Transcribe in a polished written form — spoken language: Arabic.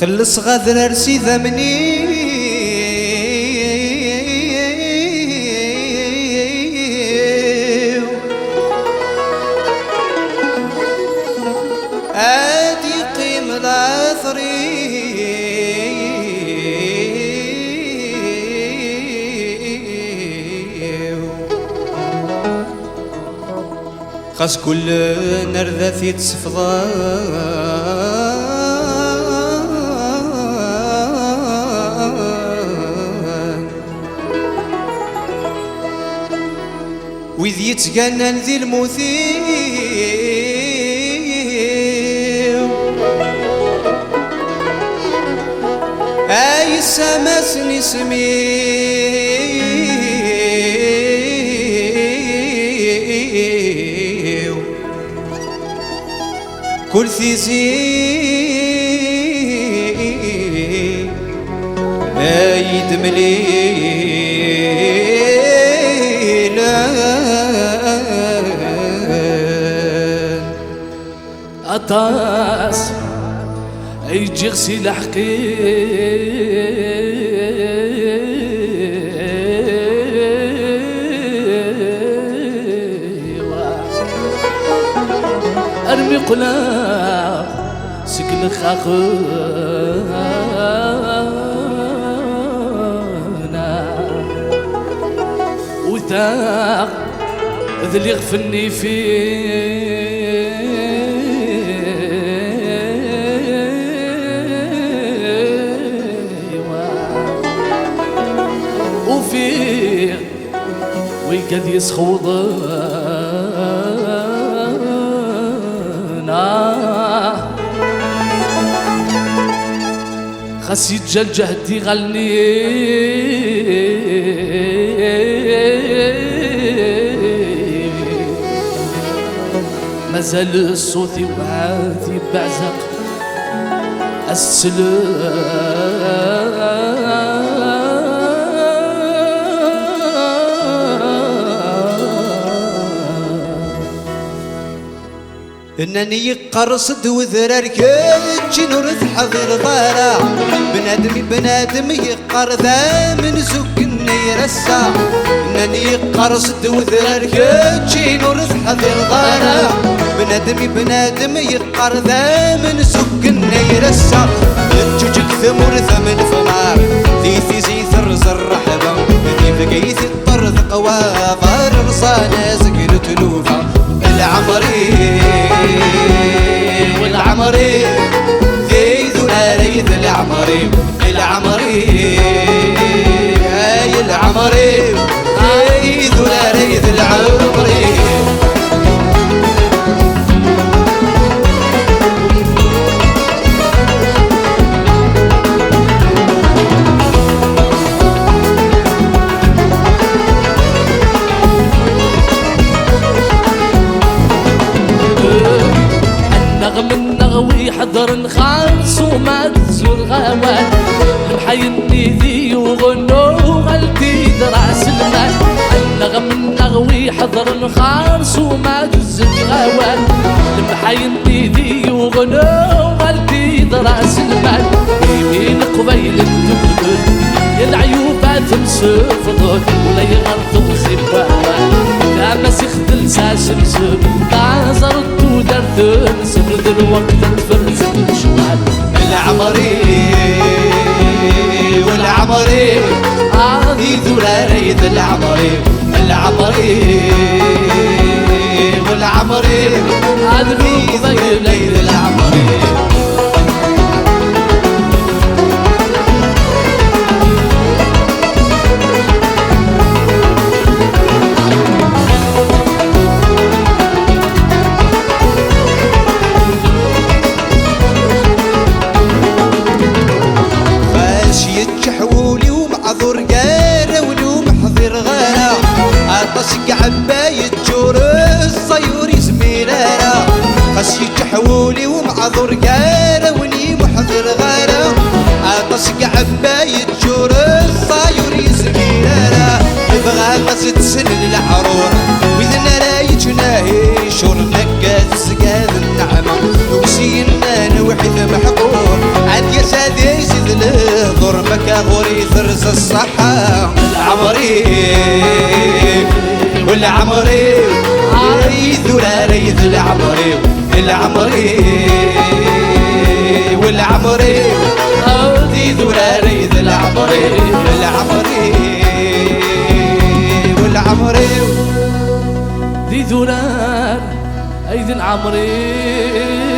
خلص غادر ارسي ذمني ادي قيم العثري خاص كل نرذاثي تسفضان وإذ يتقنن ذي المثير أي السماس نسميو كل ثيزي أي دملي أطاس يجي غسيل حقي أرمي قلاب سكن خاخنا وثاق ذلي غفلني فيه ويقد يسخوضنا خاص يتجل جهدي غلني مازال الصوت يوعد يبعزق السلام انني قرصد وذرار كتشي نورث حضر ضارع بنادم يقر ذا من زوك يرسع انني قرصد وذرار كتشي نورث حضر ضارع بنادم يقر ذا من زوك يرسع الجوجك ثمور ثمن فنار ثيثي زي ثرز الرحبة اللي بقيت الطرد قوا غار رصانة زقل تلوفا العمري والعمري ذي ذولا ريث العمري العمري هاي العمري هاي ذولا ريث العمري حضر خالص وما تزور غوان محيني ذي وغنو غلتي دراس المال النغم نغوي حضر خالص وما تزور غوان محيني ذي وغنو غلتي دراس المال يمين قبيل الدبل العيوبات مسفضون ولا يغرضوا سبوان كامس يخدل ساسم سب تعزرت ودرت سبرد الوقت تفرز الشوال العمري والعمري عادي ذولا ريث العمري العمري والعمري عادي ذولا ريث العمري عباية جور الصيور زميلانا خاص يتحولي ومعذور قانا وني محضر غانا عطسك عباية جور الصيور زميلانا بغا غاز تسن العرور وإذا رايت ناهي شور نقاد سقاد النعمة وكسينا نوحد محقور عاد يا سادي صحة العمري والعمري يدورار العمري العمري والعمري يدورار العمري العمري والعمري ذي ذرار أيد العمري